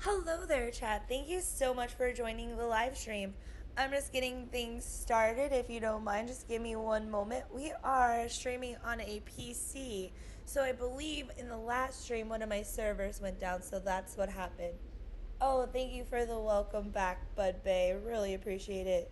Hello there, chat. Thank you so much for joining the live stream. I'm just getting things started. If you don't mind, just give me one moment. We are streaming on a PC. So I believe in the last stream, one of my servers went down. So that's what happened. Oh, thank you for the welcome back, Bud Bay. Really appreciate it.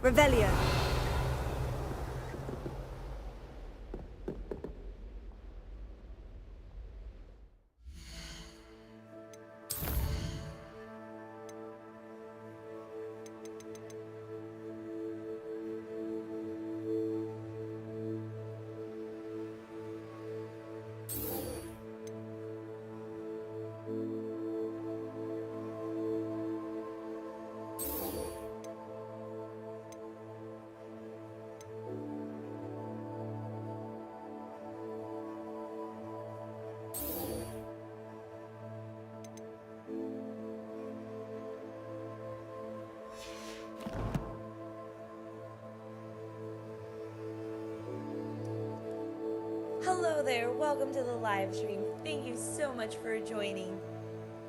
Revelio. Hello there. Welcome to the live stream. Thank you so much for joining.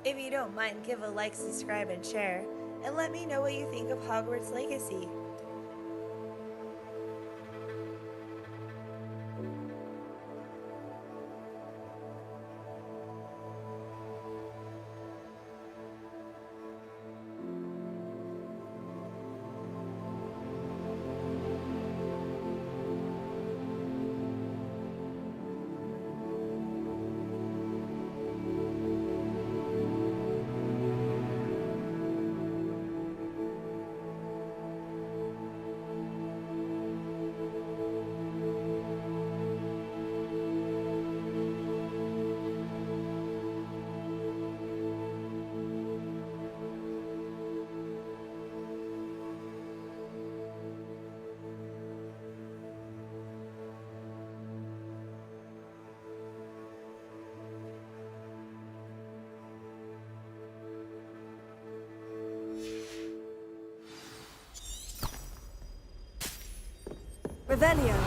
If you don't mind, give a like, subscribe, and share. And let me know what you think of Hogwarts Legacy. Revelio.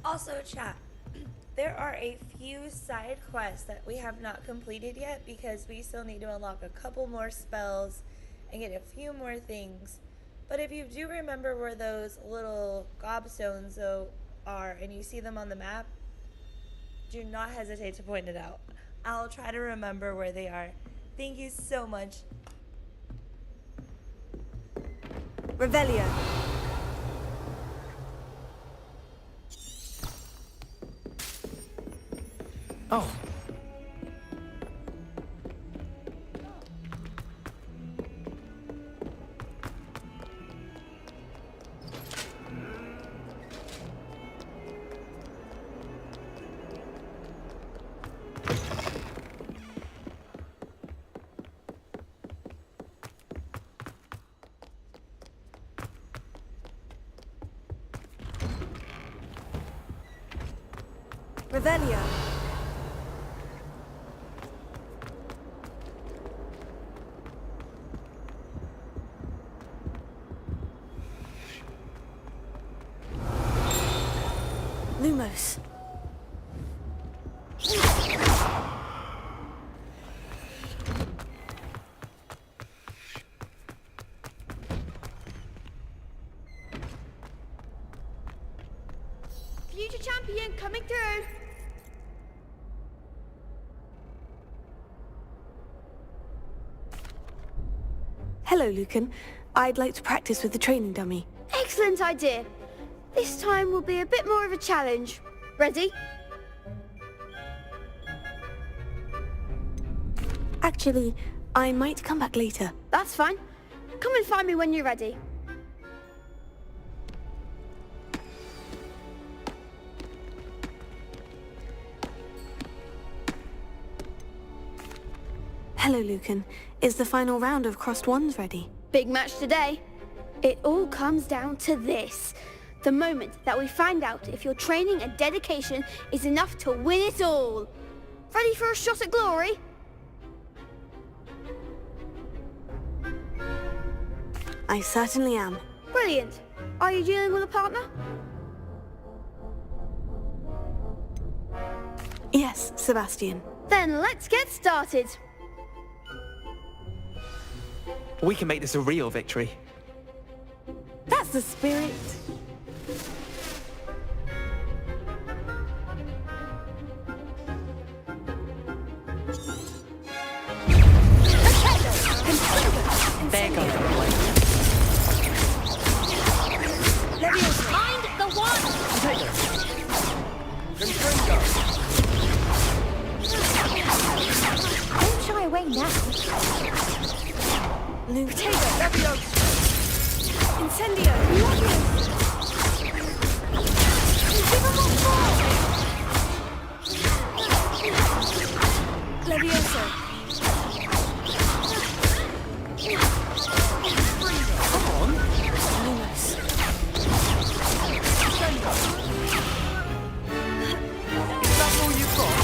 Also, chat, there are a few side quests that we have not completed yet because we still need to unlock a couple more spells and get a few more things. But if you do remember where those little gobstones are and you see them on the map, do not hesitate to point it out. I'll try to remember where they are. Thank you so much. Revelio. Oh. Revelio. Lumos. Future champion coming through. Hello, Lucan. I'd like to practice with the training dummy. Excellent idea. This time will be a bit more of a challenge. Ready? Actually, I might come back later. That's fine. Come and find me when you're ready. Hello, Lucan. Is the final round of Crossed Ones ready? Big match today. It all comes down to this. The moment that we find out if your training and dedication is enough to win it all. Ready for a shot at glory? I certainly am. Brilliant. Are you dealing with a partner? Yes, Sebastian. Then let's get started. We can make this a real victory. That's the spirit. There goes the play. Mind the one! Don't shy away now. Potato. Incendio. Levioso. Come on. Lumos. Is that all you've got?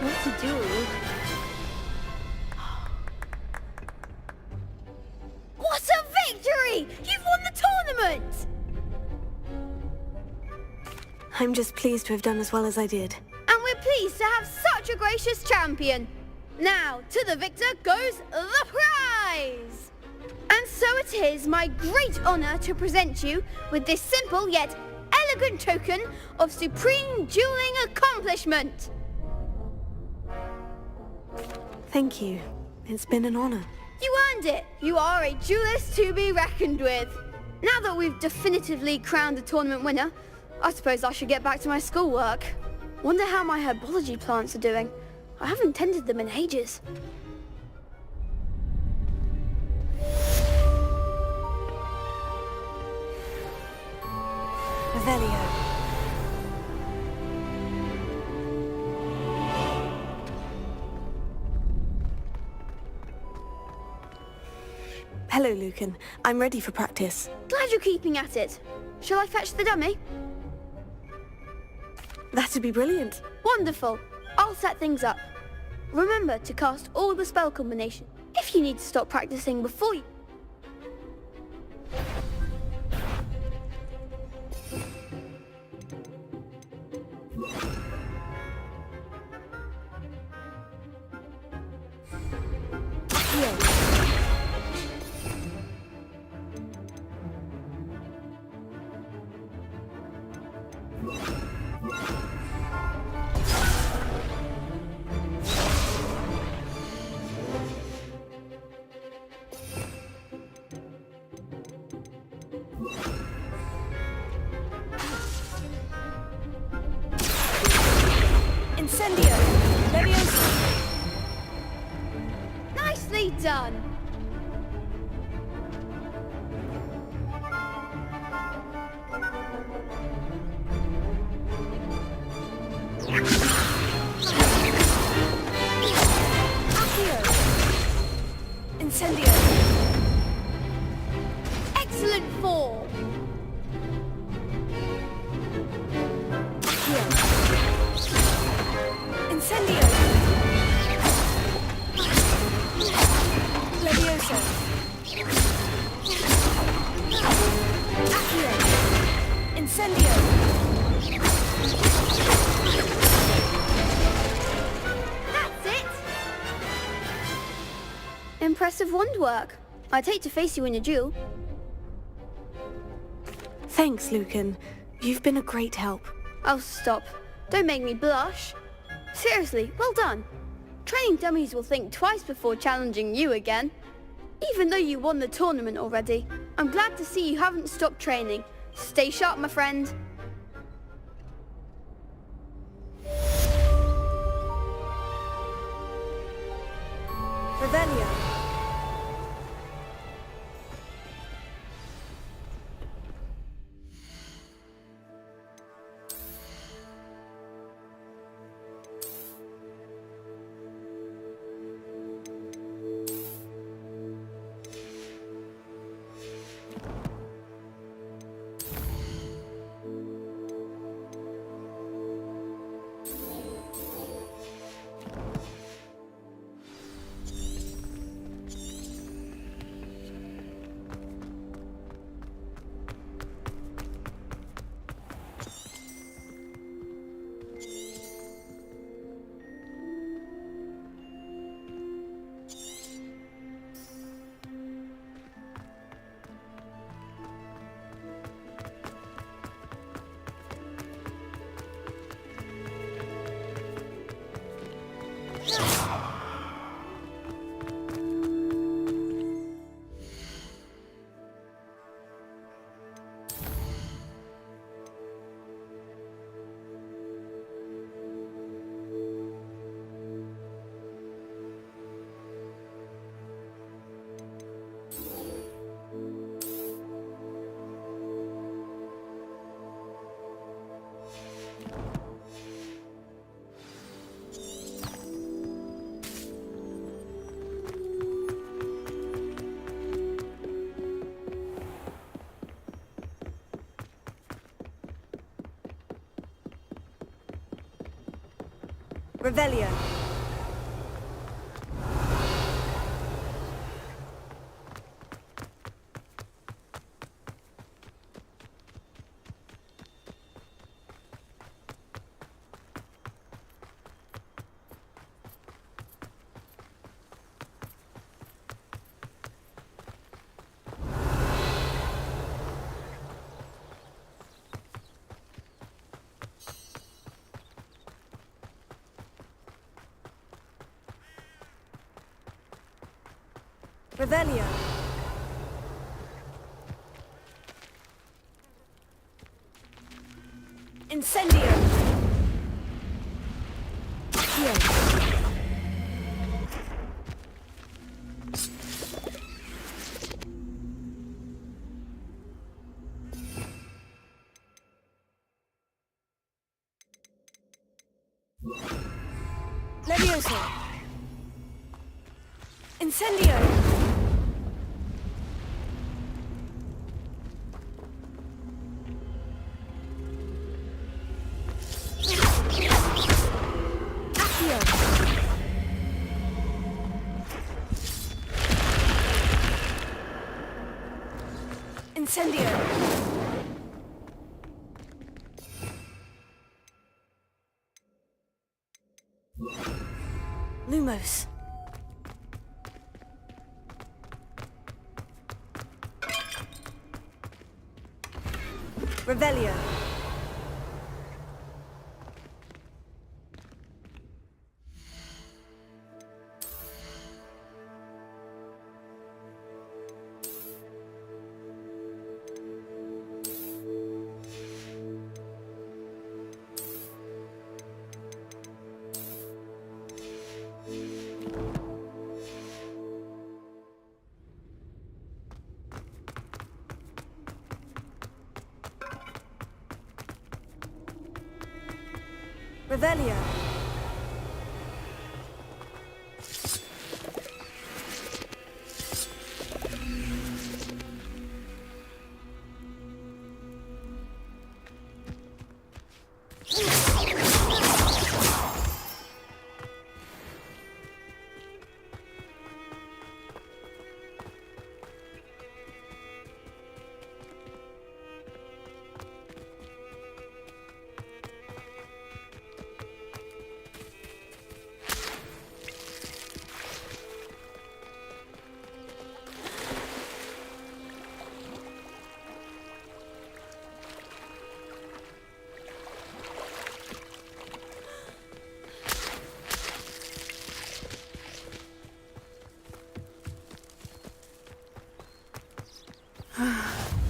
What to do? What a victory! You've won the tournament! I'm just pleased to have done as well as I did. And we're pleased to have such a gracious champion. Now, to the victor goes the prize! And so it is my great honor to present you with this simple yet elegant token of supreme dueling accomplishment. Thank you. It's been an honor. You earned it. You are a duelist to be reckoned with. Now that we've definitively crowned the tournament winner, I suppose I should get back to my schoolwork. Wonder how my herbology plants are doing. I haven't tended them in ages. Revelio. Hello, Lucan. I'm ready for practice. Glad you're keeping at it. Shall I fetch the dummy? That'd be brilliant. Wonderful. I'll set things up. Remember to cast all the spell combinations. If you need to stop practicing before you... Incendio. Levioso. Nicely done. Accio. Incendio. Excellent form. Impressive wand work. I'd hate to face you in a duel. Thanks, Lucan. You've been a great help. Oh, stop. Don't make me blush. Seriously, well done. Training dummies will think twice before challenging you again. Even though you won the tournament already, I'm glad to see you haven't stopped training. Stay sharp, my friend. Revelio. Revelio. Revelio. Incendio. Accio. Levioso. Incendio. Incendio. Lumos. Revelio. Revelio.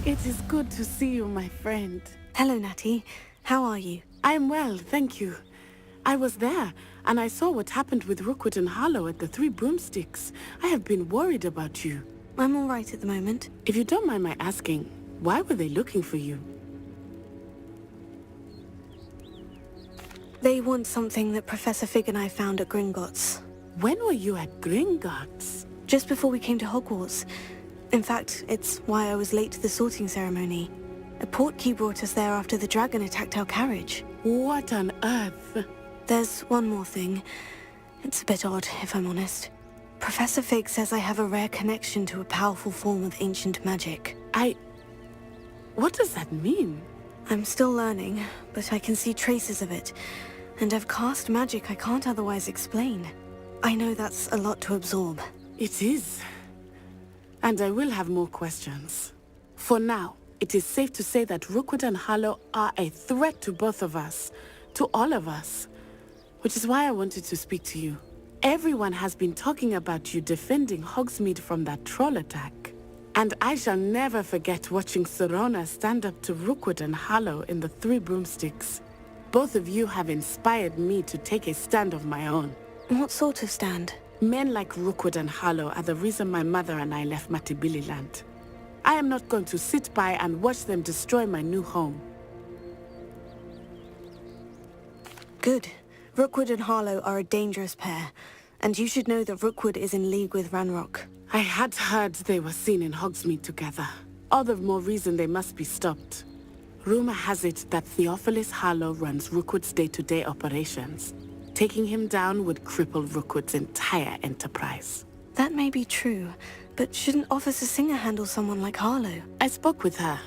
It is good to see you, my friend. Hello, Natty. How are you? I'm well, thank you. I was there, and I saw what happened with Rookwood and Harlow at the Three Broomsticks. I have been worried about you. I'm all right at the moment. If you don't mind my asking, why were they looking for you? They want something that Professor Fig and I found at Gringotts. When were you at Gringotts? Just before we came to Hogwarts. In fact, it's why I was late to the sorting ceremony. A portkey brought us there after the dragon attacked our carriage. What on earth? There's one more thing. It's a bit odd, if I'm honest. Professor Fig says I have a rare connection to a powerful form of ancient magic. What does that mean? I'm still learning, but I can see traces of it. And I've cast magic I can't otherwise explain. I know that's a lot to absorb. It is. And I will have more questions. For now, it is safe to say that Rookwood and Harlow are a threat to both of us. To all of us. Which is why I wanted to speak to you. Everyone has been talking about you defending Hogsmeade from that troll attack. And I shall never forget watching Serona stand up to Rookwood and Harlow in the Three Broomsticks. Both of you have inspired me to take a stand of my own. What sort of stand? Men like Rookwood and Harlow are the reason my mother and I left Matibili I am not going to sit by and watch them destroy my new home. Good. Rookwood and Harlow are a dangerous pair. And you should know that Rookwood is in league with Ranrock. I had heard they were seen in Hogsmeade together. All the more reason they must be stopped. Rumor has it that Theophilus Harlow runs Rookwood's day-to-day operations. Taking him down would cripple Rookwood's entire enterprise. That may be true, but shouldn't Officer Singer handle someone like Harlow? I spoke with her.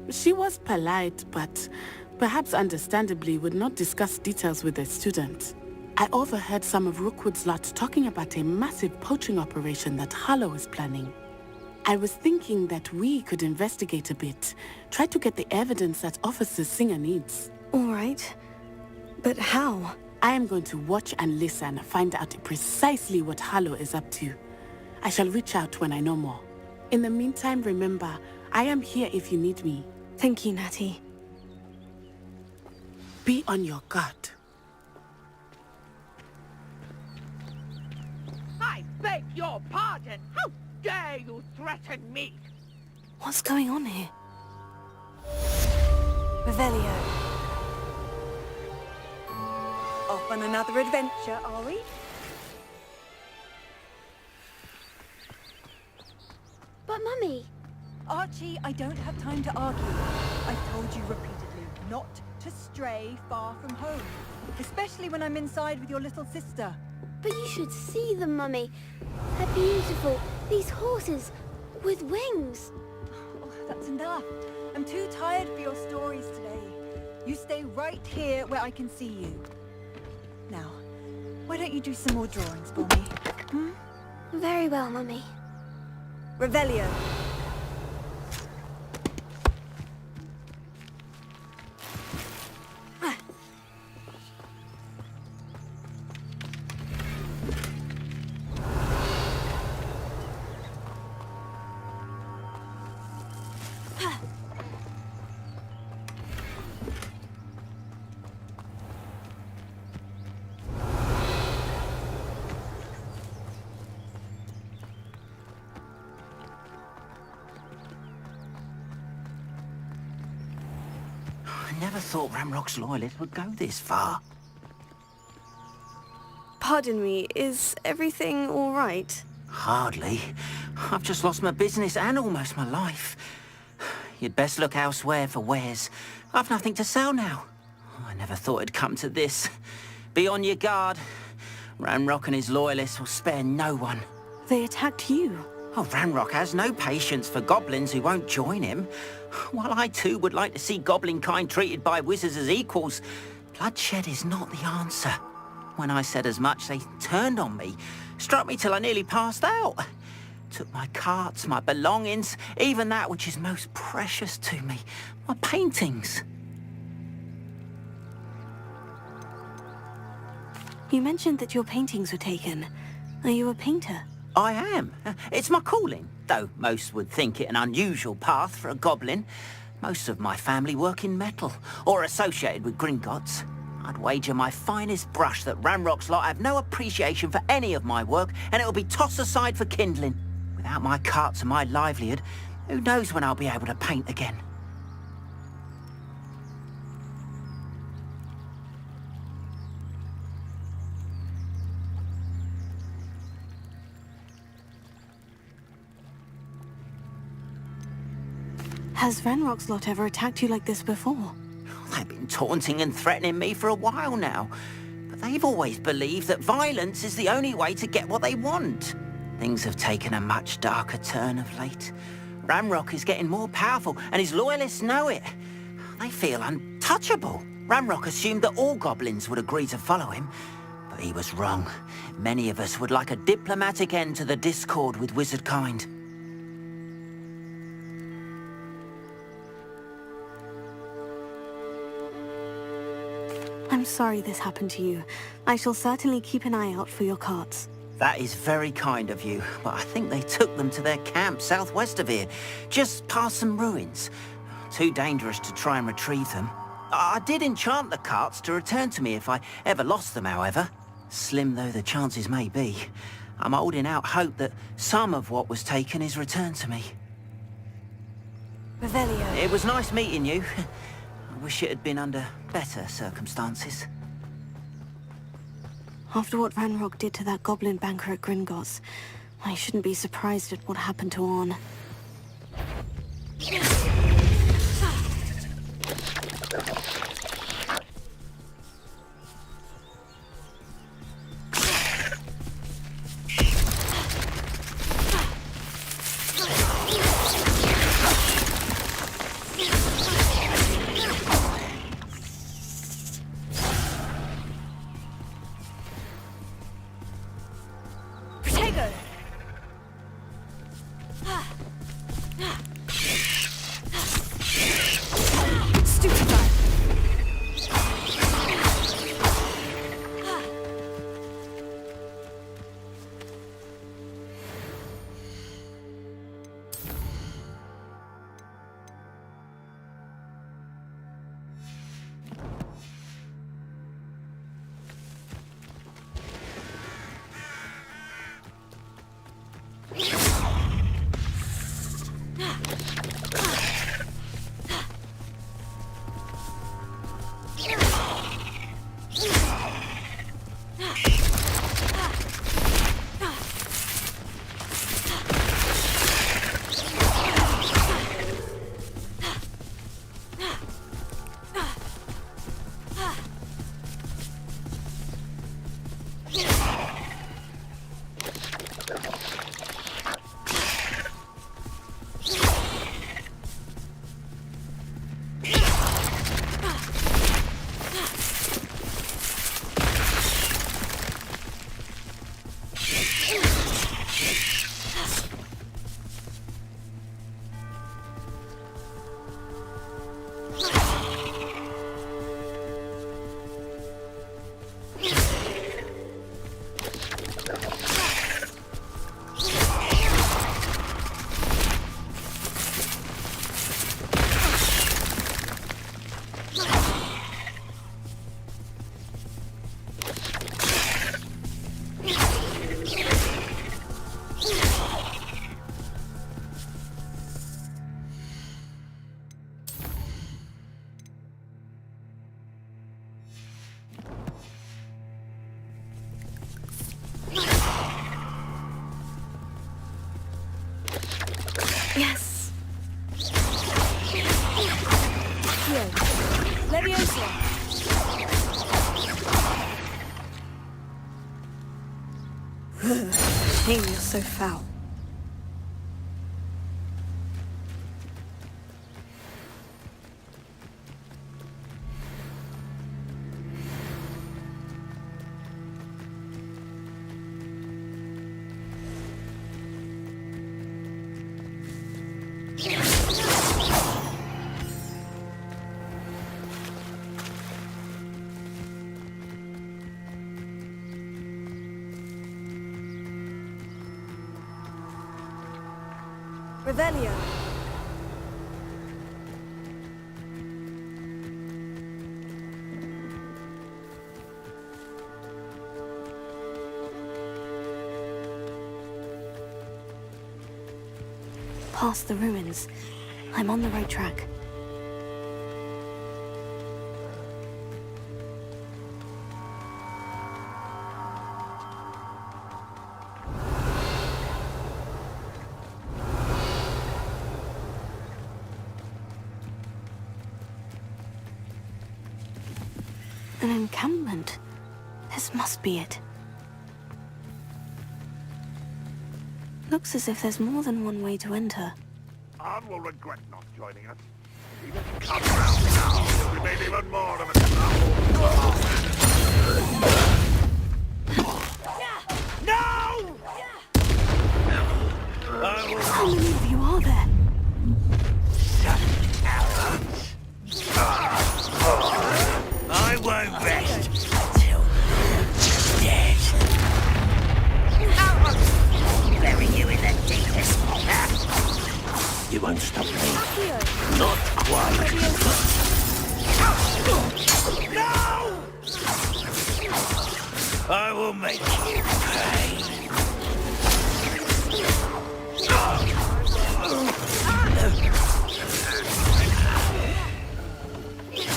She was polite, but perhaps understandably would not discuss details with a student. I overheard some of Rookwood's lot talking about a massive poaching operation that Harlow is planning. I was thinking that we could investigate a bit, try to get the evidence that Officer Singer needs. All right. But how? I am going to watch and listen, find out precisely what Harlow is up to. I shall reach out when I know more. In the meantime, remember, I am here if you need me. Thank you, Natty. Be on your guard. I beg your pardon! How dare you threaten me? What's going on here? Revelio. Off on another adventure, are we? But Mummy, Archie, I don't have time to argue. I've told you repeatedly not to stray far from home. Especially when I'm inside with your little sister. but you should see them, Mummy. They're beautiful. These horses with wings. Oh, that's enough. I'm too tired for your stories today. You stay right here where I can see you. Now, why don't you do some more drawings for me? Hmm? Very well, Mummy. Revelio. I never thought Ramrock's loyalists would go this far. Pardon me, is everything all right? Hardly. I've just lost my business and almost my life. You'd best look elsewhere for wares. I've nothing to sell now. I never thought it'd come to this. Be on your guard. Ramrock and his loyalists will spare no one. They attacked you. Oh, Ranrock has no patience for goblins who won't join him. While I too would like to see goblin kind treated by wizards as equals, bloodshed is not the answer. When I said as much, they turned on me, struck me till I nearly passed out. Took my carts, my belongings, even that which is most precious to me, my paintings. You mentioned that your paintings were taken. Are you a painter? I am. It's my calling, though most would think it an unusual path for a goblin. Most of my family work in metal, or associated with Gringotts. I'd wager my finest brush that Ranrock's lot have no appreciation for any of my work, and it'll be tossed aside for kindling. Without my carts and my livelihood, who knows when I'll be able to paint again? Has Ranrock's lot ever attacked you like this before? They've been taunting and threatening me for a while now, but they've always believed that violence is the only way to get what they want. Things have taken a much darker turn of late. Ranrock is getting more powerful, and his loyalists know it. They feel untouchable. Ranrock assumed that all goblins would agree to follow him, but he was wrong. Many of us would like a diplomatic end to the discord with wizard kind. I'm sorry this happened to you. I shall certainly keep an eye out for your carts. That is very kind of you, but I think they took them to their camp southwest of here, just past some ruins. Too dangerous to try and retrieve them. I did enchant the carts to return to me if I ever lost them, however. Slim though the chances may be, I'm holding out hope that some of what was taken is returned to me. Revelio. It was nice meeting you. I wish it had been under better circumstances. After what Ranrock did to that goblin banker at Gringotts, I shouldn't be surprised at what happened to Orn. Yes. Shame you're so foul. Revelio. Past the ruins. I'm on the right track. An encampment. This must be it. Looks as if there's more than one way to enter. Anne will regret not joining us. Even if you come around now, we made even more of a trouble. No! How many of you are there? I won't rest until you're dead. Bury you in the deepest. You won't stop me. Not quite. No! I will make you pay.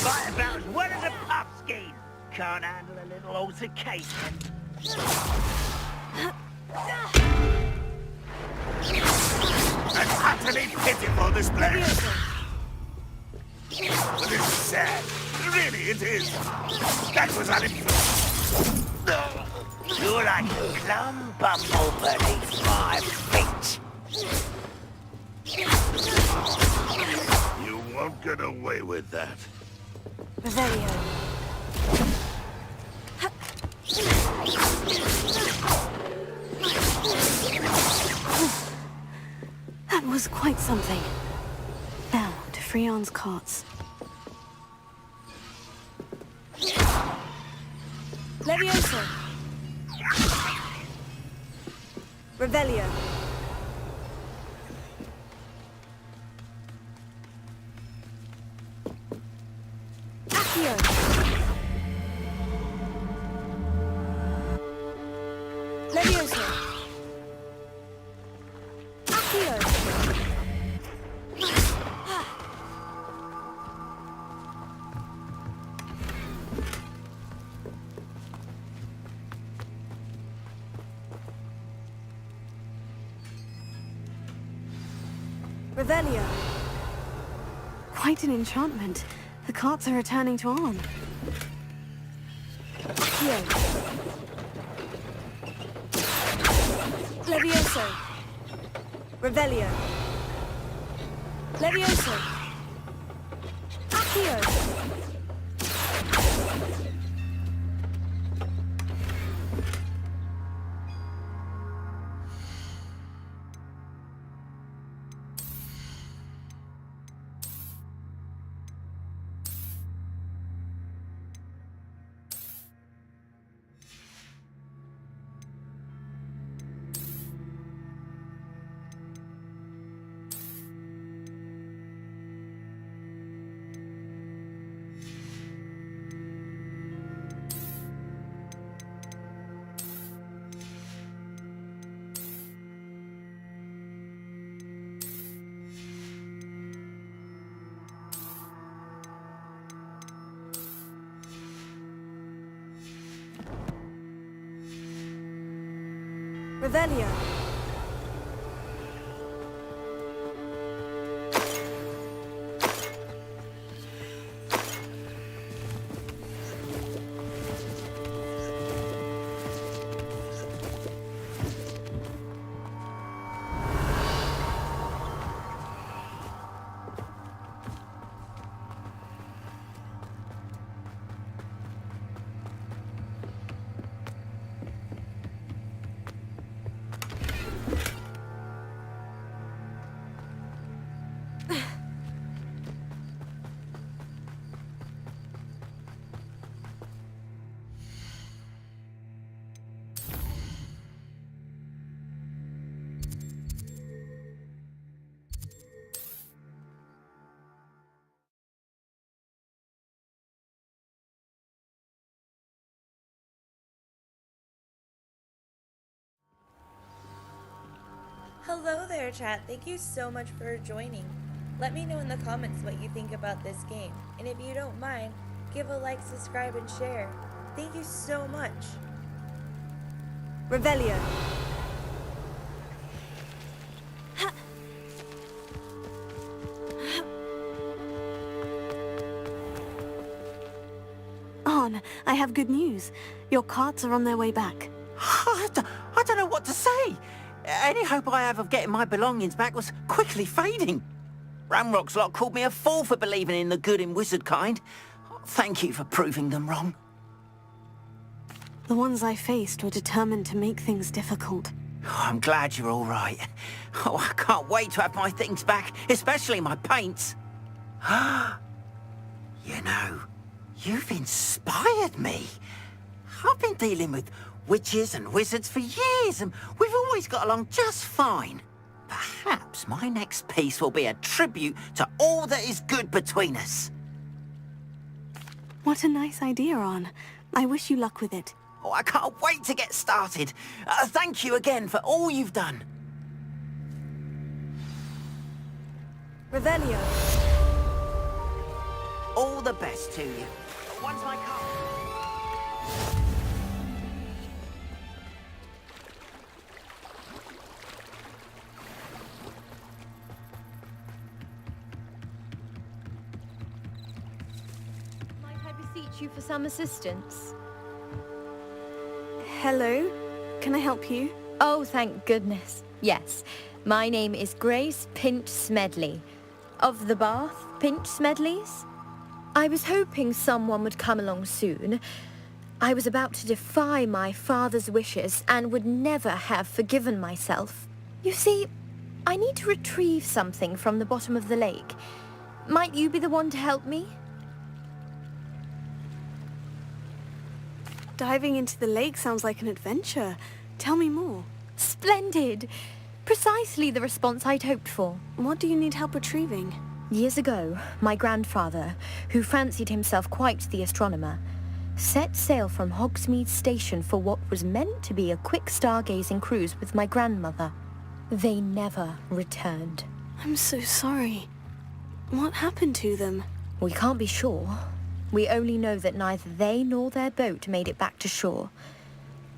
Fight about as well as a pumpkin. Can't handle a little altercation. An utterly pitiful display. But it's sad. Really, it is. That was unimportant. You're like a plum bumble beneath my feet. You won't get away with that. Revelio. That was quite something. Now, to Freon's carts. Levioso. Revelio. Accio. Levioso. Accio. Revelio. Quite an enchantment. The carts are returning to Arn. Accio. Levioso. Revelio. Levioso. Accio. Revelio. Hello there, chat. Thank you so much for joining. Let me know in the comments what you think about this game. And if you don't mind, give a like, subscribe, and share. Thank you so much. Revelio. Arn, I have good news. Your carts are on their way back. I don't know what to say. Any hope I have of getting my belongings back was quickly fading. Ramrock's lot called me a fool for believing in the good in wizard kind. Thank you for proving them wrong. The ones I faced were determined to make things difficult. Oh, I'm glad you're all right. Oh, I can't wait to have my things back, especially my paints. You know, you've inspired me. I've been dealing with witches and wizards for years, and we've always got along just fine. Perhaps my next piece will be a tribute to all that is good between us. What a nice idea, Arn. I wish you luck with it. Oh, I can't wait to get started. Thank you again for all you've done. Revelio. All the best to you. Once my car... Might I beseech you for some assistance? Hello? Can I help you? Oh, thank goodness. Yes. My name is Grace Pinch Smedley. Of the Bath Pinch Smedleys? I was hoping someone would come along soon. I was about to defy my father's wishes and would never have forgiven myself. You see, I need to retrieve something from the bottom of the lake. Might you be the one to help me? Diving into the lake sounds like an adventure. Tell me more. Splendid! Precisely the response I'd hoped for. What do you need help retrieving? Years ago, my grandfather, who fancied himself quite the astronomer, set sail from Hogsmeade Station for what was meant to be a quick stargazing cruise with my grandmother. They never returned. I'm so sorry. What happened to them? We can't be sure. We only know that neither they nor their boat made it back to shore.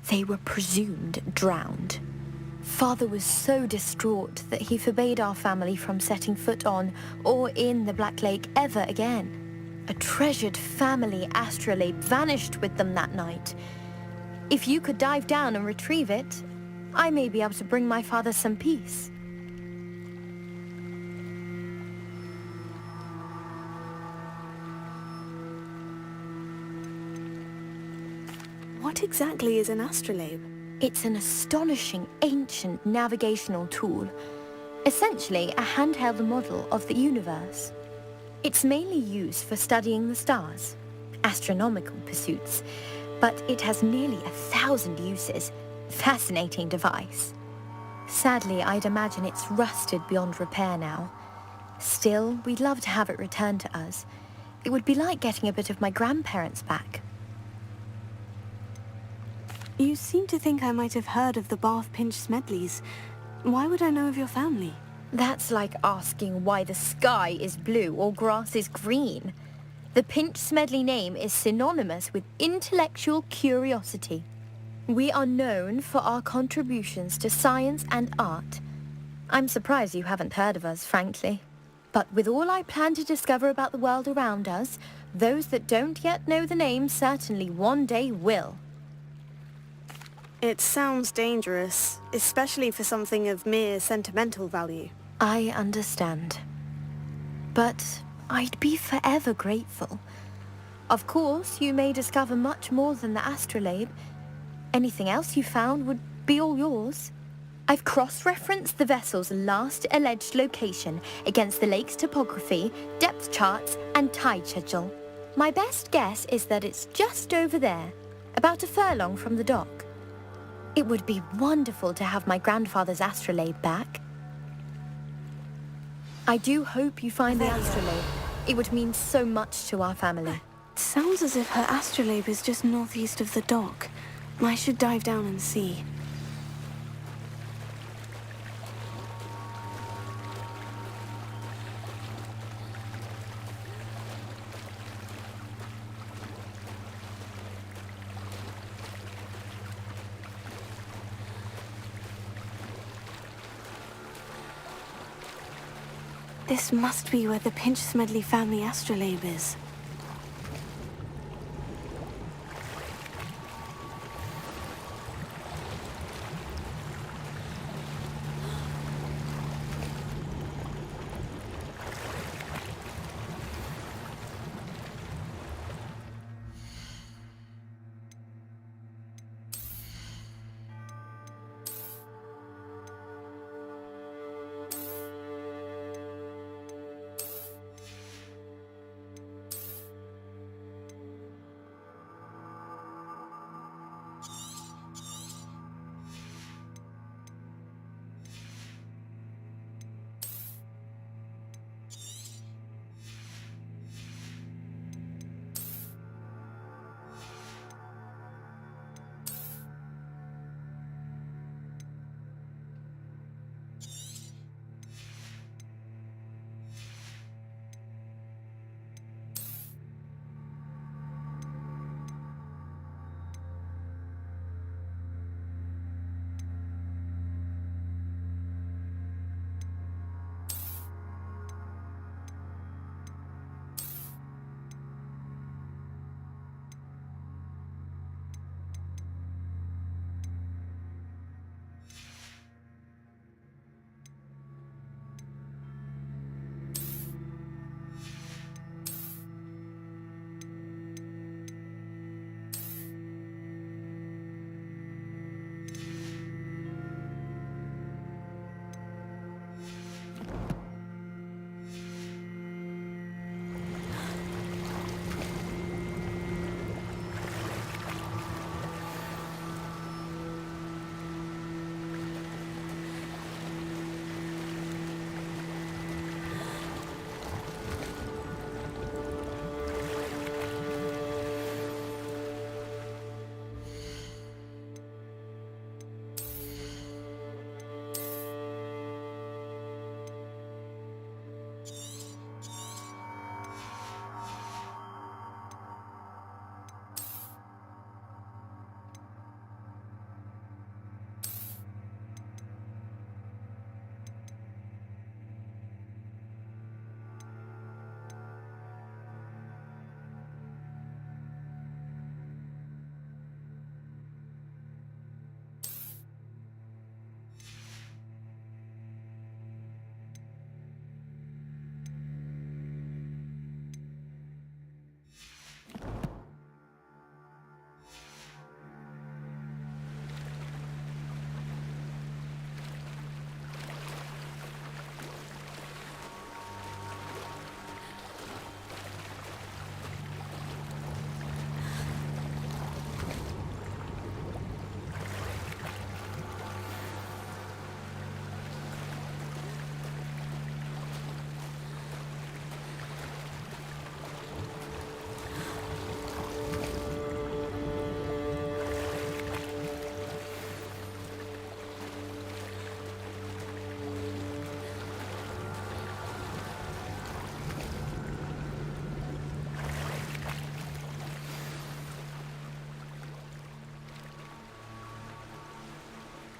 They were presumed drowned. Father was so distraught that he forbade our family from setting foot on or in the Black Lake ever again. A treasured family astrolabe vanished with them that night. If you could dive down and retrieve it, I may be able to bring my father some peace. What exactly is an astrolabe? It's an astonishing ancient navigational tool. Essentially a handheld model of the universe. It's mainly used for studying the stars, astronomical pursuits, but it has nearly 1,000 uses. Fascinating device. Sadly, I'd imagine it's rusted beyond repair now. Still, we'd love to have it returned to us. It would be like getting a bit of my grandparents back. You seem to think I might have heard of the Bath Pinch Smedleys. Why would I know of your family? That's like asking why the sky is blue or grass is green. The Pinch Smedley name is synonymous with intellectual curiosity. We are known for our contributions to science and art. I'm surprised you haven't heard of us, frankly. But with all I plan to discover about the world around us, those that don't yet know the name certainly one day will. It sounds dangerous, especially for something of mere sentimental value. I understand. But I'd be forever grateful. Of course, you may discover much more than the astrolabe. Anything else you found would be all yours. I've cross-referenced the vessel's last alleged location against the lake's topography, depth charts, and tide schedule. My best guess is that it's just over there, about a furlong from the dock. It would be wonderful to have my grandfather's astrolabe back. I do hope you find the astrolabe. It would mean so much to our family. It sounds as if her astrolabe is just northeast of the dock. I should dive down and see. This must be where the Pinch-Smedley family astrolabe is.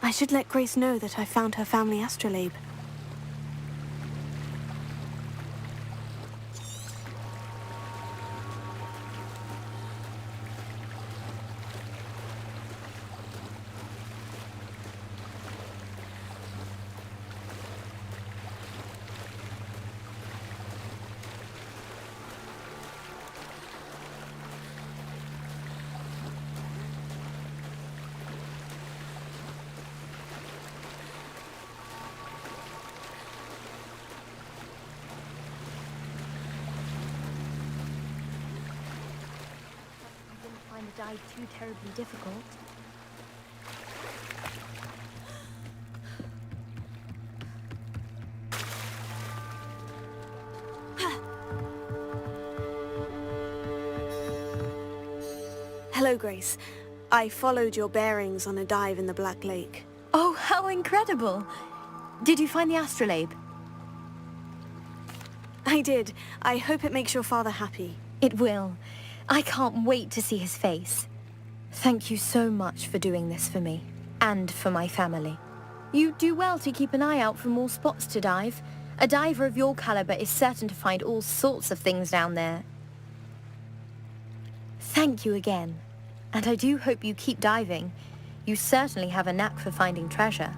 I should let Grace know that I found her family astrolabe. The dive too terribly difficult. Hello, Grace. I followed your bearings on a dive in the Black Lake. Oh, how incredible! Did you find the astrolabe? I did. I hope it makes your father happy. It will. I can't wait to see his face. Thank you so much for doing this for me, and for my family. You do well to keep an eye out for more spots to dive, A diver of your caliber is certain to find all sorts of things down there. Thank you again. And I do hope you keep diving. You certainly have a knack for finding treasure.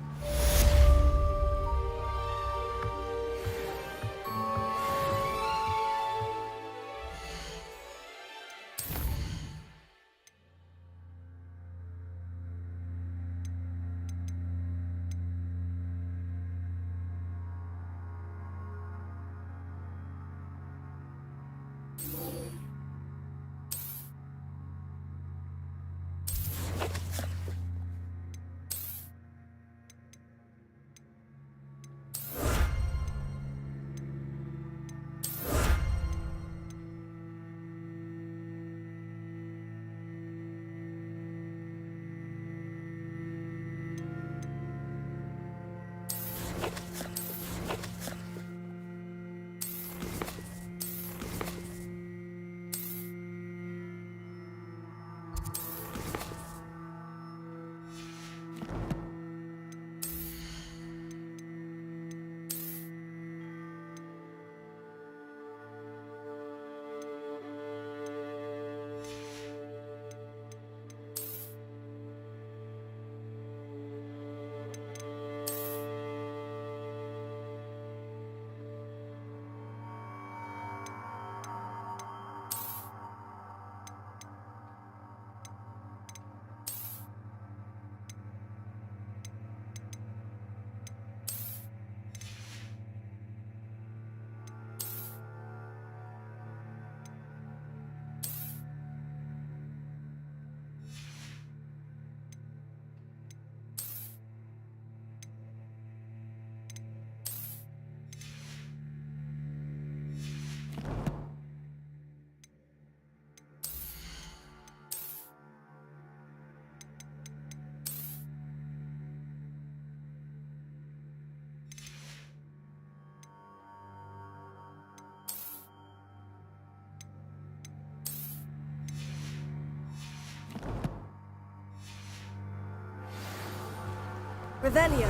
Revelio.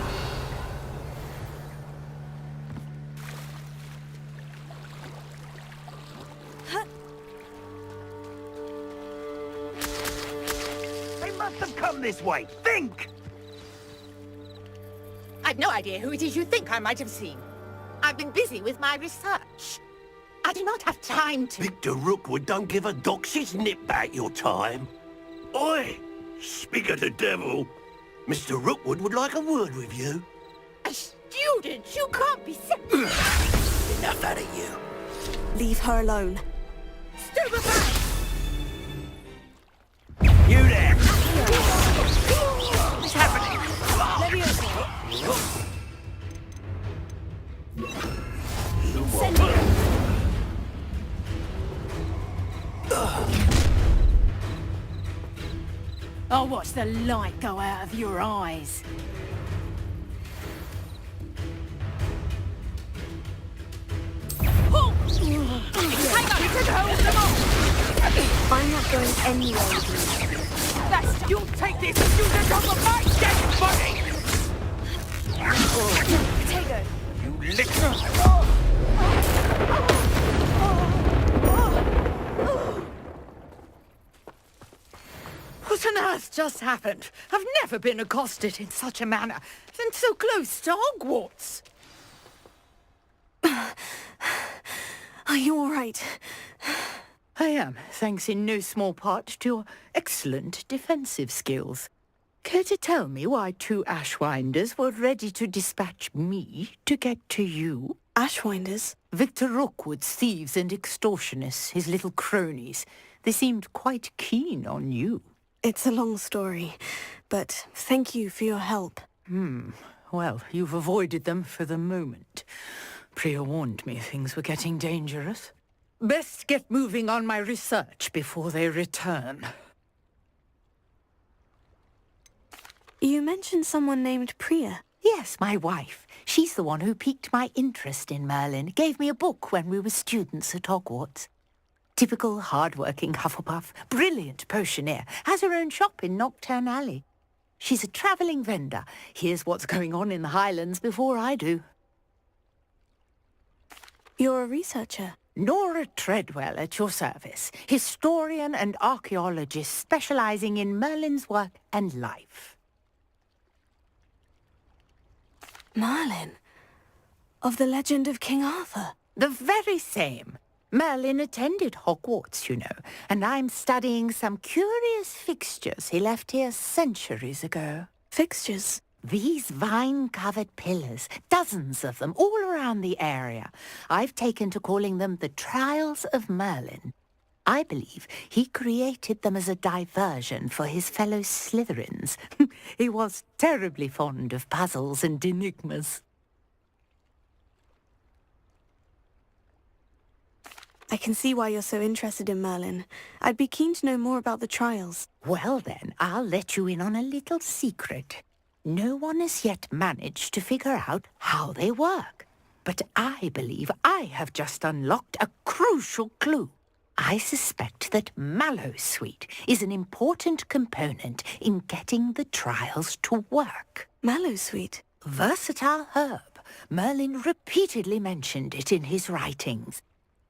They must have come this way. Think! I've no idea who it is you think I might have seen. I've been busy with my research. I do not have time to... Victor Rookwood don't give a doxy's nip back your time. Oi! Speak of the devil. Mr. Rookwood would like a word with you. A student? You can't be... Enough out of you. Leave her alone. Stupefy! You there! What's happening? I'll watch the light go out of your eyes. I'm not going anywhere with you. You'll take this student off of my dead body! Potato. You licker! What on earth just happened? I've never been accosted in such a manner, and so close to Hogwarts. Are you all right? I am, thanks in no small part to your excellent defensive skills. Care to tell me why two Ashwinders were ready to dispatch me to get to you? Ashwinders? Victor Rookwood's thieves and extortionists, his little cronies. They seemed quite keen on you. It's a long story, but thank you for your help. Well, you've avoided them for the moment. Priya warned me things were getting dangerous. Best get moving on my research before they return. You mentioned someone named Priya. Yes, my wife. She's the one who piqued my interest in Merlin. Gave me a book when we were students at Hogwarts. Typical hard-working Hufflepuff, brilliant potioneer, has her own shop in Knockturn Alley. She's a travelling vendor. Hears what's going on in the Highlands before I do. You're a researcher. Nora Treadwell at your service, historian and archaeologist specializing in Merlin's work and life. Merlin? Of the legend of King Arthur? The very same. Merlin attended Hogwarts, you know, and I'm studying some curious fixtures he left here centuries ago. Fixtures? These vine-covered pillars, dozens of them, all around the area. I've taken to calling them the Trials of Merlin. I believe he created them as a diversion for his fellow Slytherins. He was terribly fond of puzzles and enigmas. I can see why you're so interested in Merlin. I'd be keen to know more about the trials. Well then, I'll let you in on a little secret. No one has yet managed to figure out how they work. But I believe I have just unlocked a crucial clue. I suspect that Mallowsweet is an important component in getting the trials to work. Mallowsweet? Versatile herb. Merlin repeatedly mentioned it in his writings.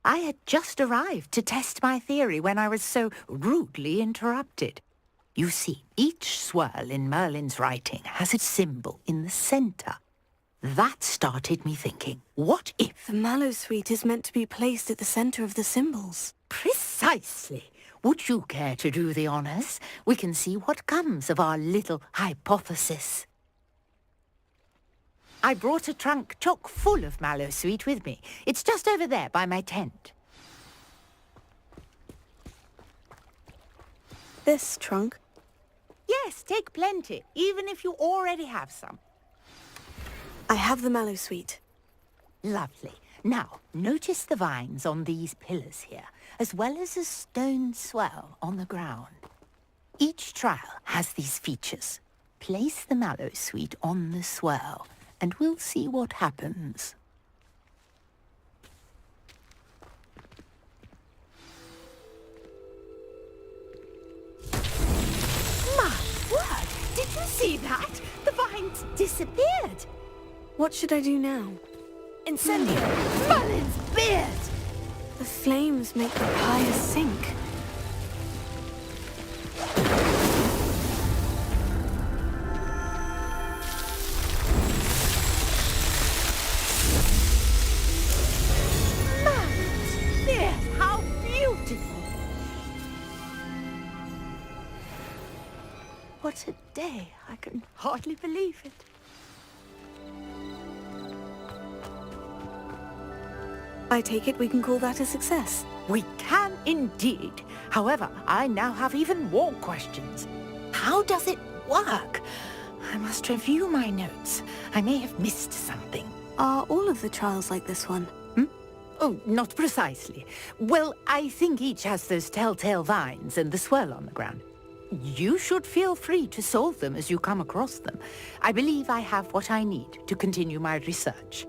I had just arrived to test my theory when I was so rudely interrupted. You see, each swirl in Merlin's writing has a symbol in the center. That started me thinking, what if... The Mallowsweet is meant to be placed at the center of the symbols. Precisely. Would you care to do the honors? We can see what comes of our little hypothesis. I brought a trunk chock full of Mallowsweet with me. It's just over there by my tent. This trunk? Yes, take plenty, even if you already have some. I have the Mallowsweet. Lovely. Now, notice the vines on these pillars here, as well as a stone swell on the ground. Each trial has these features. Place the Mallowsweet on the swell, and we'll see what happens. My word! Did you see that? The vines disappeared! What should I do now? Incendio! Merlin's beard! The flames make the pyre sink. Merlin's beard! How beautiful! What a day! I can hardly believe it. I take it we can call that a success. We can indeed. However, I now have even more questions. How does it work? I must review my notes. I may have missed something. Are all of the trials like this one? Oh, not precisely. Well, I think each has those telltale vines and the swirl on the ground. You should feel free to solve them as you come across them. I believe I have what I need to continue my research.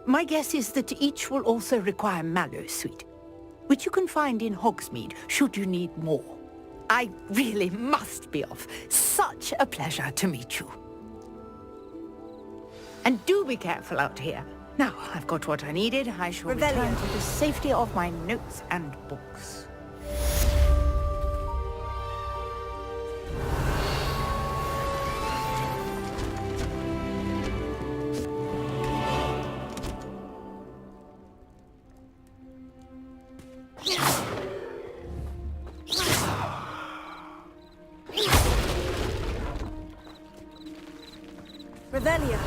My guess is that each will also require Mallowsweet, which you can find in Hogsmeade should you need more. I really must be off. Such a pleasure to meet you. And do be careful out here. Now, I've got what I needed. I shall return to the safety of my notes and books. Revelio.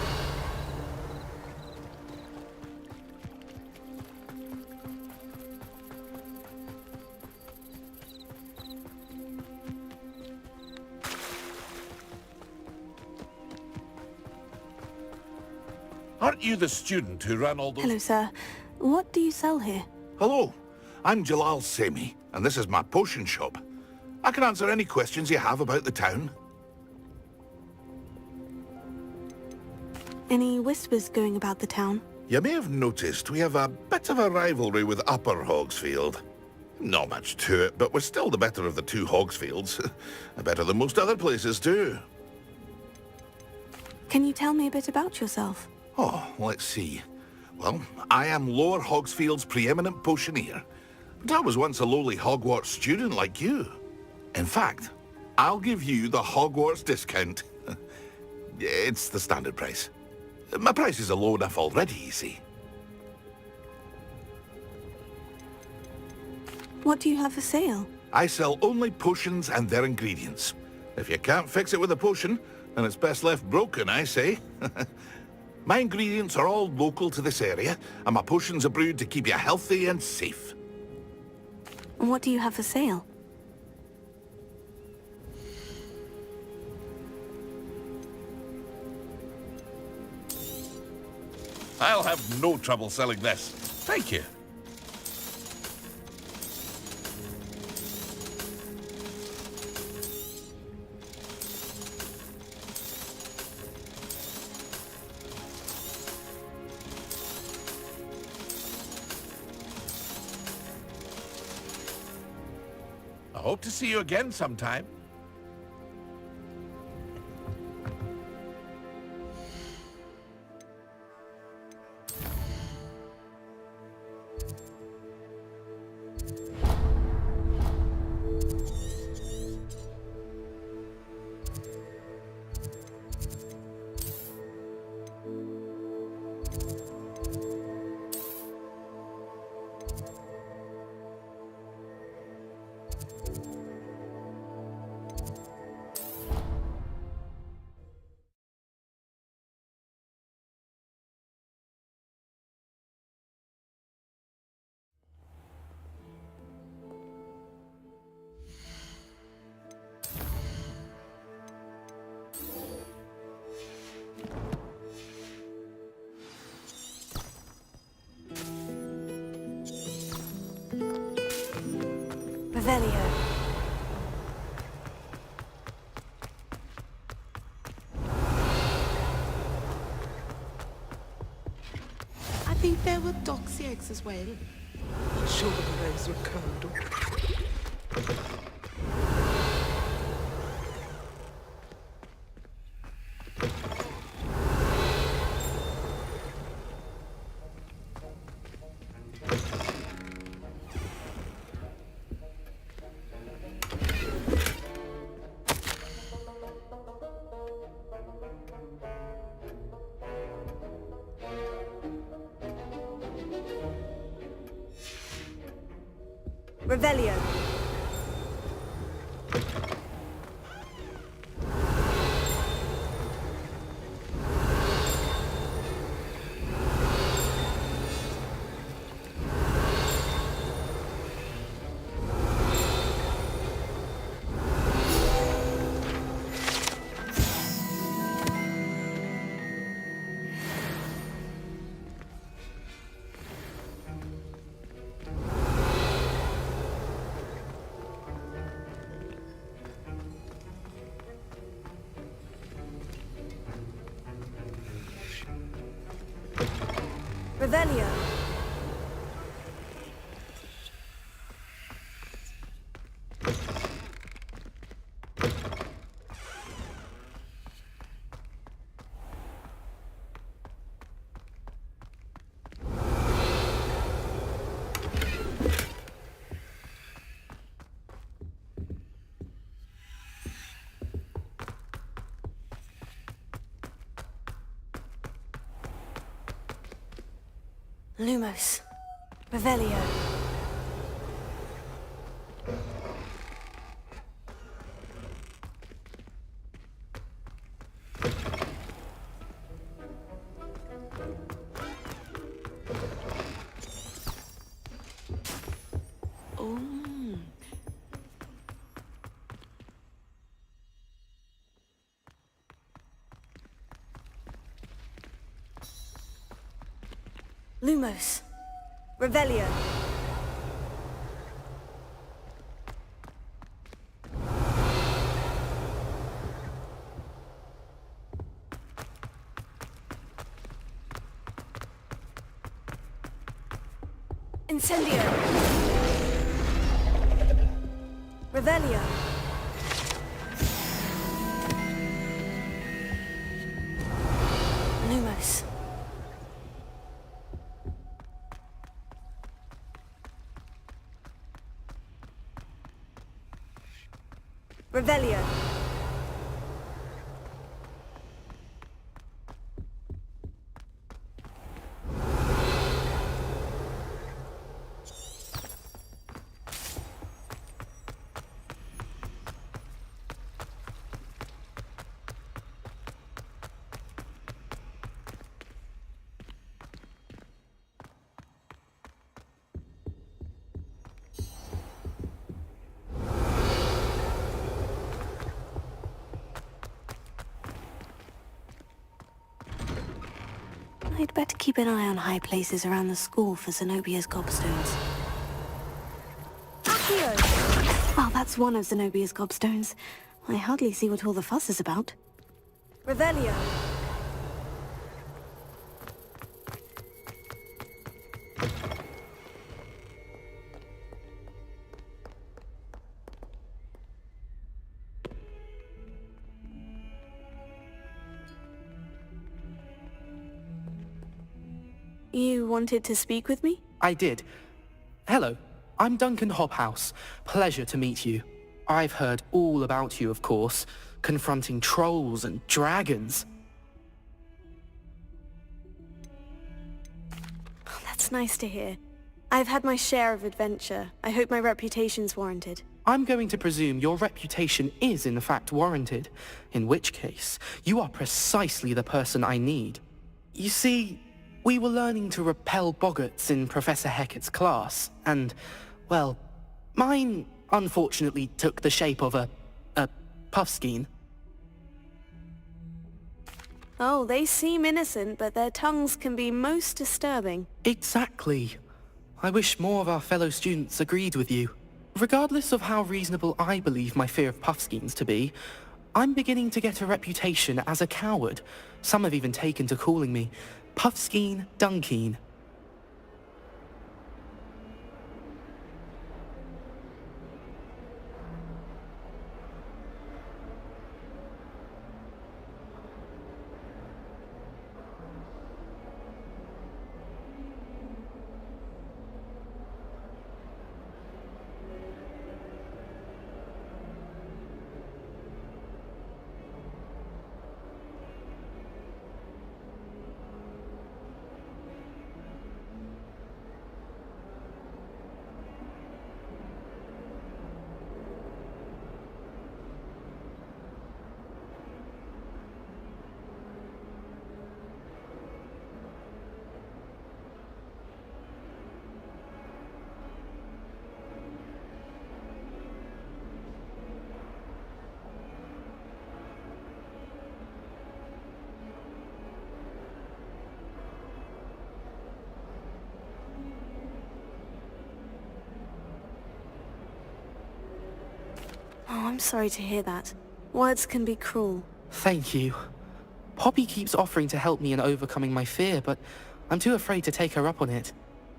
Aren't you the student who ran all those... Hello, sir. What do you sell here? Hello, I'm Jalal Semi, and this is my potion shop. I can answer any questions you have about the town. Any whispers going about the town? You may have noticed we have a bit of a rivalry with Upper Hogsfield. Not much to it, but we're still the better of the two Hogsfields. Better than most other places, too. Can you tell me a bit about yourself? Oh, let's see. Well, I am Lower Hogsfield's preeminent potioneer. But I was once a lowly Hogwarts student like you. In fact, I'll give you the Hogwarts discount. It's the standard price. My prices are low enough already, you see. What do you have for sale? I sell only potions and their ingredients. If you can't fix it with a potion, then it's best left broken, I say. My ingredients are all local to this area, and my potions are brewed to keep you healthy and safe. What do you have for sale? I'll have no trouble selling this. Thank you. I hope to see you again sometime. Revelio. I think there were doxy eggs as well. Surely there's a candle. Revelio. Revelio. Lumos. Revelio. Oh. Lumos. Revelio. Incendio. Revelio. Lumos. Revelio. I'd better keep an eye on high places around the school for Zenobia's gobstones. Accio! Well, that's one of Zenobia's gobstones. I hardly see what all the fuss is about. Revelio. You wanted to speak with me? I did. Hello, I'm Duncan Hobhouse. Pleasure to meet you. I've heard all about you, of course, confronting trolls and dragons. Oh, that's nice to hear. I've had my share of adventure. I hope my reputation's warranted. I'm going to presume your reputation is in fact warranted, in which case, you are precisely the person I need. You see, we were learning to repel boggarts in Professor Hecat's class, and, well, mine unfortunately took the shape of a puffskein. Oh, they seem innocent, but their tongues can be most disturbing. Exactly. I wish more of our fellow students agreed with you. Regardless of how reasonable I believe my fear of puffskeins to be, I'm beginning to get a reputation as a coward. Some have even taken to calling me Puffskein Dunkeen. Oh, I'm sorry to hear that. Words can be cruel. Thank you. Poppy keeps offering to help me in overcoming my fear, but I'm too afraid to take her up on it.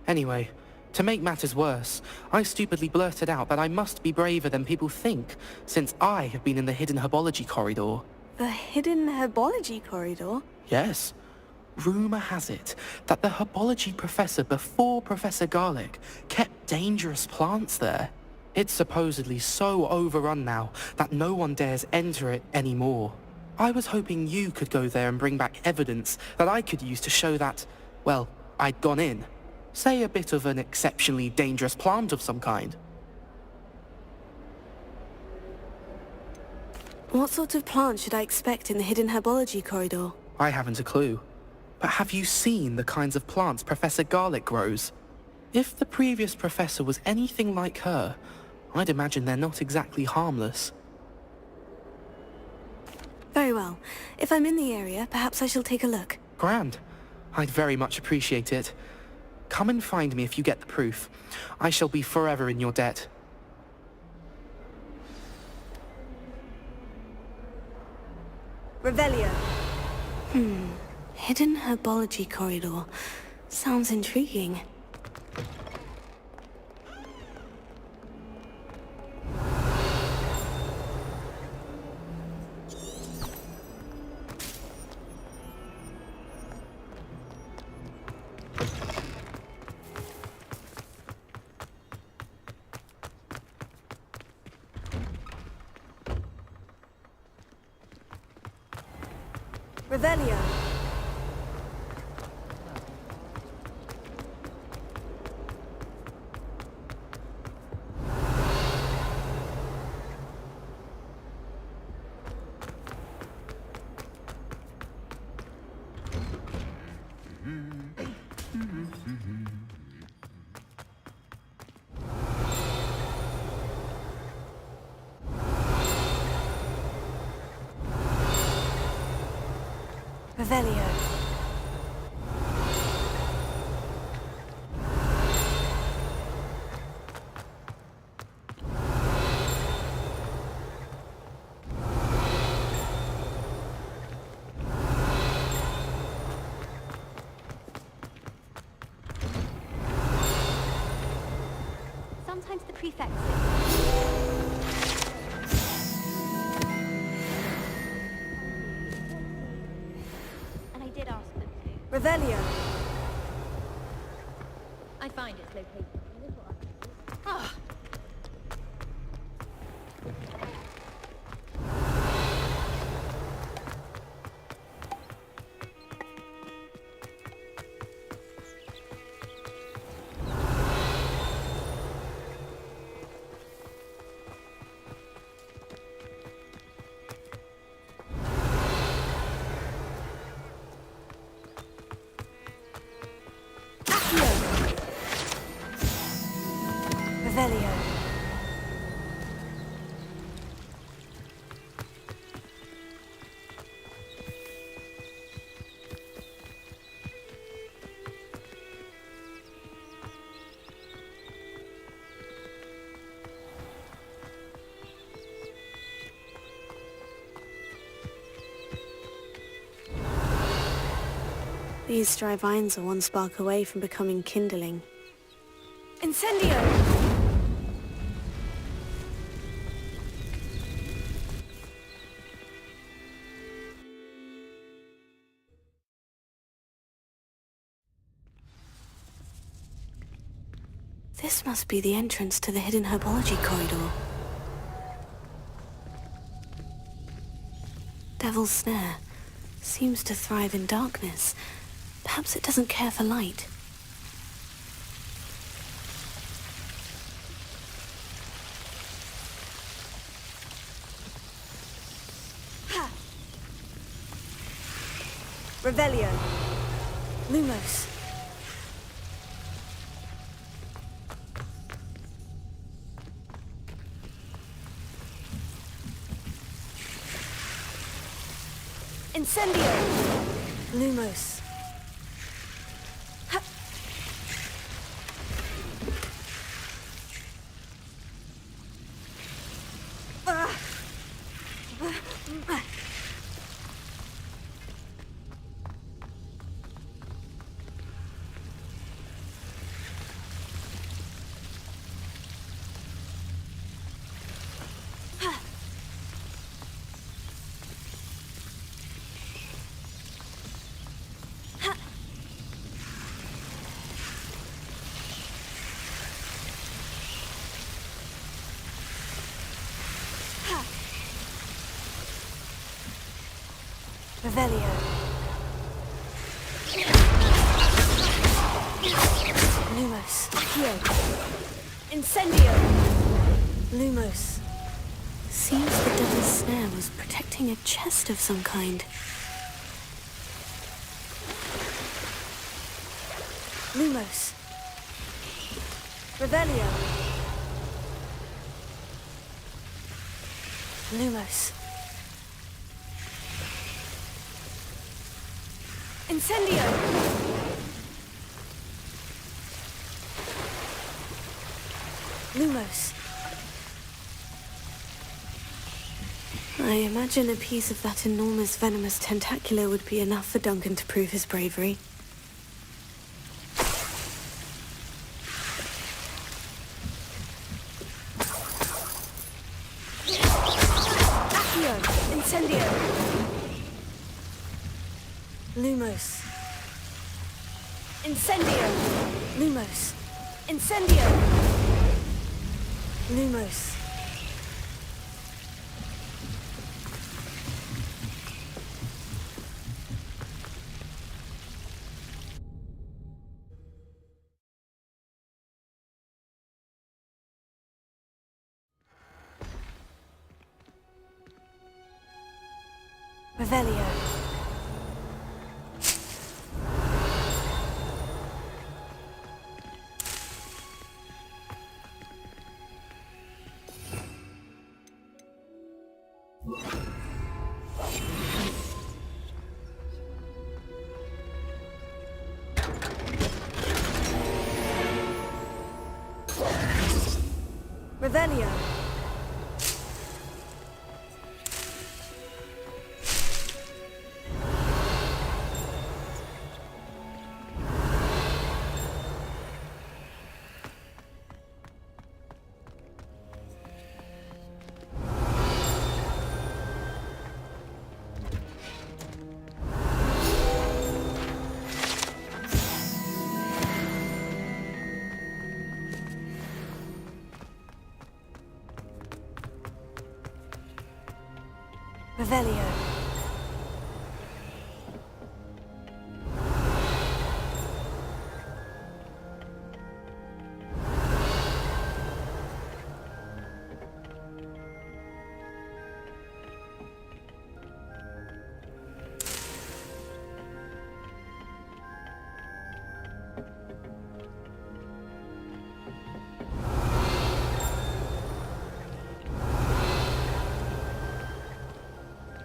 Anyway, to make matters worse, I stupidly blurted out that I must be braver than people think, since I have been in the hidden herbology corridor. The hidden herbology corridor? Yes. Rumor has it that the herbology professor before Professor Garlic kept dangerous plants there. It's supposedly so overrun now that no one dares enter it anymore. I was hoping you could go there and bring back evidence that I could use to show that, well, I'd gone in. Say a bit of an exceptionally dangerous plant of some kind. What sort of plant should I expect in the hidden herbology corridor? I haven't a clue. But have you seen the kinds of plants Professor Garlic grows? If the previous professor was anything like her, I'd imagine they're not exactly harmless. Very well. If I'm in the area, perhaps I shall take a look. Grand. I'd very much appreciate it. Come and find me if you get the proof. I shall be forever in your debt. Revelio. Hidden herbology corridor. Sounds intriguing. Revelio. Revelio. Sometimes the prefects... And I did ask them to. Revelio. I find its location a little unusual. Ah, Revelio. These dry vines are one spark away from becoming kindling. Incendio! This must be the entrance to the hidden herbology corridor. Devil's Snare seems to thrive in darkness. Perhaps it doesn't care for light. Ha! Revelio. Lumos. Incendio! Lumos. Ha! Revelio. Lumos. Accio. Incendio. Lumos. Seems the Devil's Snare was protecting a chest of some kind. Lumos. Revelio. Lumos. Incendio! Lumos. I imagine a piece of that enormous venomous tentacular would be enough for Duncan to prove his bravery. Accio! Incendio! Lumos. Incendio! Lumos. Incendio! Lumos. Revelio. Revelio. Revelio.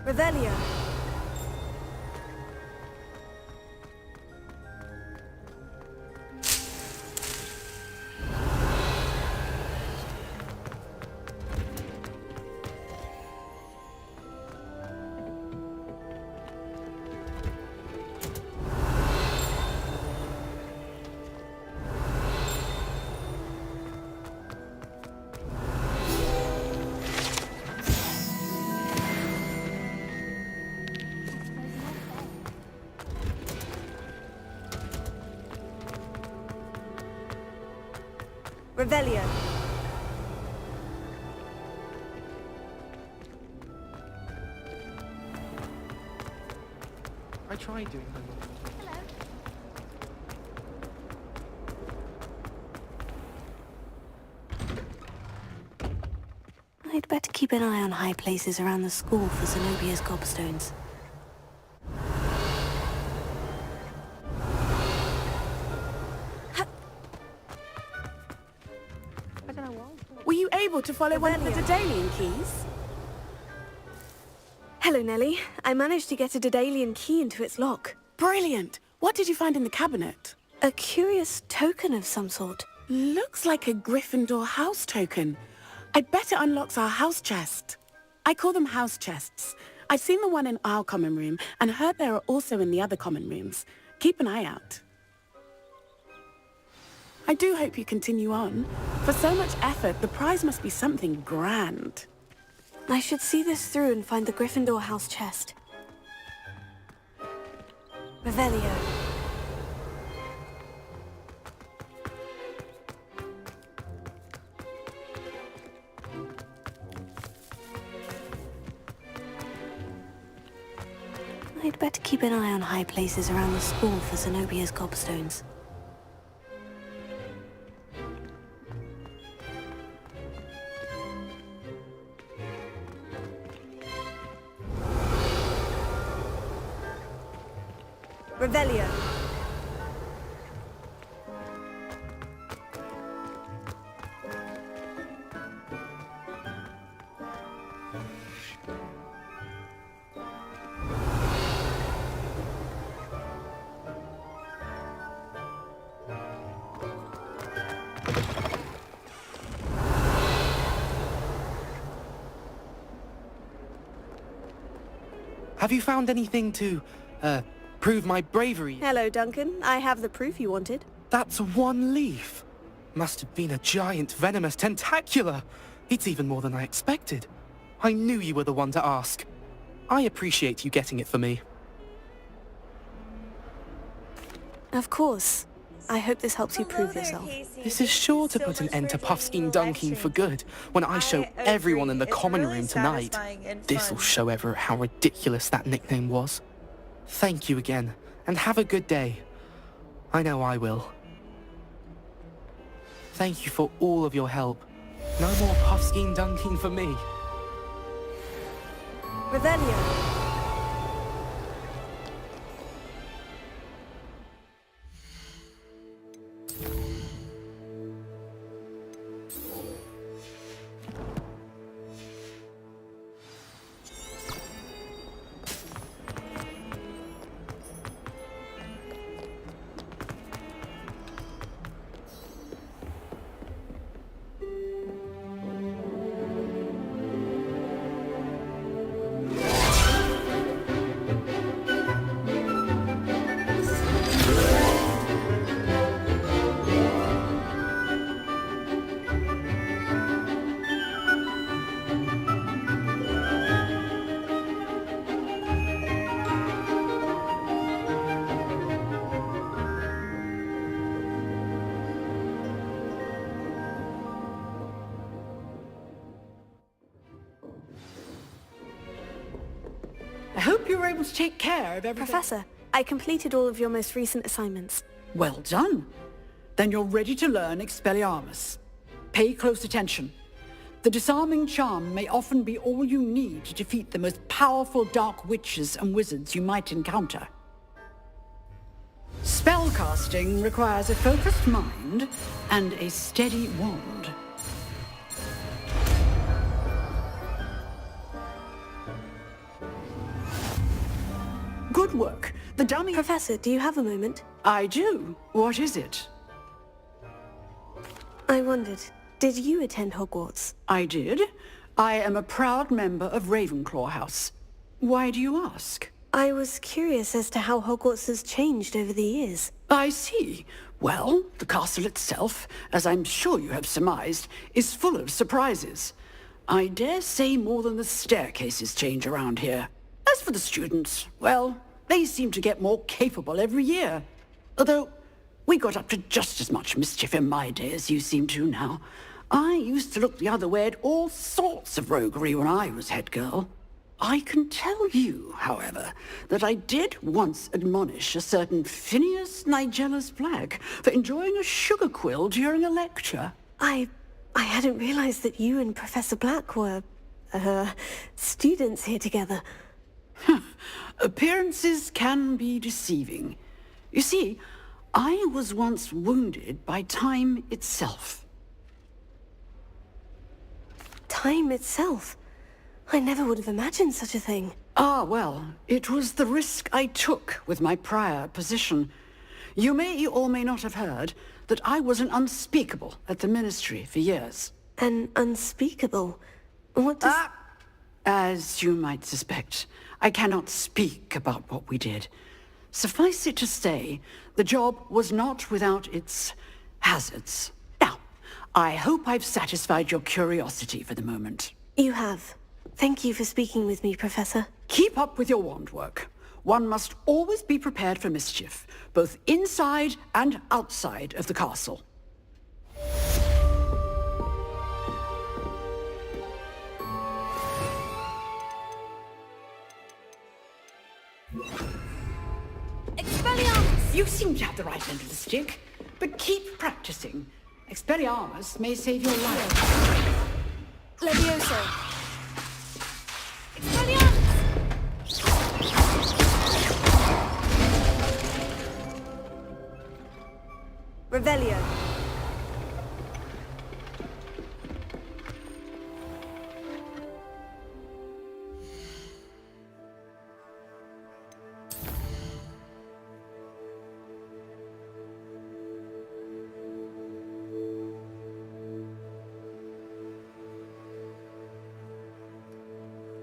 Revelio. Revelio. I tried doing homework. I'd better keep an eye on high places around the school for Zenobia's gobstones. Were you able to follow one of the Daedalian keys? Hello, Nellie. I managed to get a Daedalian key into its lock. Brilliant! What did you find in the cabinet? A curious token of some sort. Looks like a Gryffindor house token. I'd bet it unlocks our house chest. I call them house chests. I've seen the one in our common room and heard there are also in the other common rooms. Keep an eye out. I do hope you continue on. For so much effort, the prize must be something grand. I should see this through and find the Gryffindor house chest. Revelio. I'd better keep an eye on high places around the school for Zenobia's gobstones. Revelio. Have you found anything to, prove my bravery? Hello, Duncan. I have the proof you wanted. That's one leaf. Must have been a giant venomous tentacula. It's even more than I expected. I knew you were the one to ask. I appreciate you getting it for me. Of course. I hope this helps you prove yourself. This is sure to put an end to Puffskein Dunking for good when I show everyone in the common room tonight. This'll show Everett how ridiculous that nickname was. Thank you again, and have a good day. I know I will. Thank you for all of your help. No more Puffskein Dunking for me. Revelio. hope you were able to take care of everything. Professor, I completed all of your most recent assignments. Well done. Then you're ready to learn Expelliarmus. Pay close attention. The disarming charm may often be all you need to defeat the most powerful dark witches and wizards you might encounter. Spellcasting requires a focused mind and a steady wand. Good work. The dummy... Professor, do you have a moment? I do. What is it? I wondered, did you attend Hogwarts? I did. I am a proud member of Ravenclaw House. Why do you ask? I was curious as to how Hogwarts has changed over the years. I see. Well, the castle itself, as I'm sure you have surmised, is full of surprises. I dare say more than the staircases change around here. As for the students, well, they seem to get more capable every year. Although, we got up to just as much mischief in my day as you seem to now. I used to look the other way at all sorts of roguery when I was head girl. I can tell you, however, that I did once admonish a certain Phineas Nigellus Black for enjoying a sugar quill during a lecture. I hadn't realized that you and Professor Black were, students here together. Appearances can be deceiving. You see, I was once wounded by time itself. Time itself? I never would have imagined such a thing. Ah, well, it was the risk I took with my prior position. You may or may not have heard that I was an unspeakable at the Ministry for years. An unspeakable? What does... As you might suspect, I cannot speak about what we did. Suffice it to say, the job was not without its hazards. Now, I hope I've satisfied your curiosity for the moment. You have. Thank you for speaking with me, Professor. Keep up with your wand work. One must always be prepared for mischief, both inside and outside of the castle. Expelliarmus! You seem to have the right end of the stick, but keep practicing. Expelliarmus may save your life. Levioso! Expelliarmus! Revelio.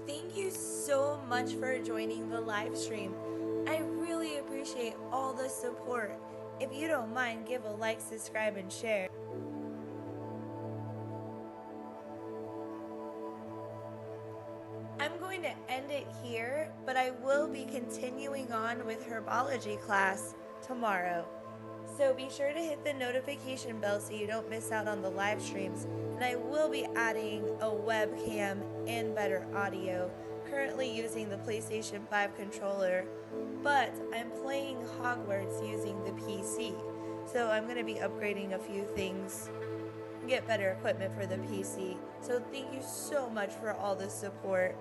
Thank you so much for joining the live stream. I really appreciate all the support. If you don't mind, give a like, subscribe, and share. I'm going to end it here, but I will be continuing on with herbology class tomorrow. So be sure to hit the notification bell so you don't miss out on the live streams. And I will be adding a webcam and better audio. Currently using the PlayStation 5 controller, but I'm playing Hogwarts using the PC. So I'm going to be upgrading a few things, get better equipment for the PC. So thank you so much for all the support.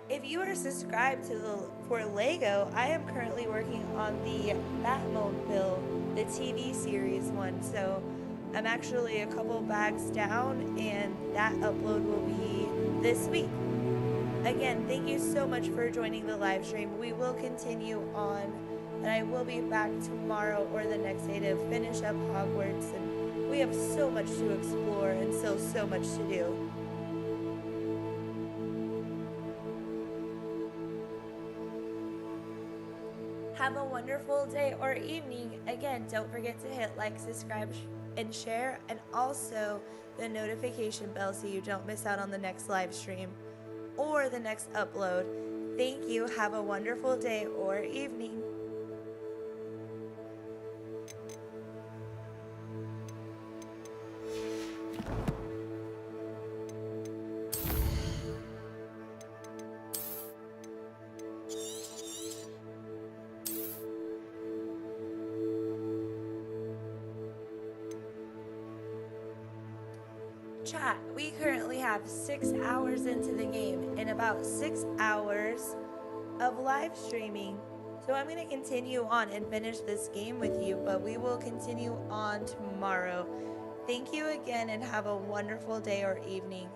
If you are subscribed to for Lego, I am currently working on the Batmobile, the TV series one. So I'm actually a couple bags down, and that upload will be this week. Again, thank you so much for joining the live stream. We will continue on, and I will be back tomorrow or the next day to finish up Hogwarts. And we have so much to explore and so much to do. Have a wonderful day or evening. Again, don't forget to hit like, subscribe, and share, and also the notification bell so you don't miss out on the next live stream or the next upload. Thank you. Have a wonderful day or evening. chat, we currently have 6 hours into the game and about 6 hours of live streaming. So I'm going to continue on and finish this game with you, but we will continue on tomorrow. Thank you again and have a wonderful day or evening.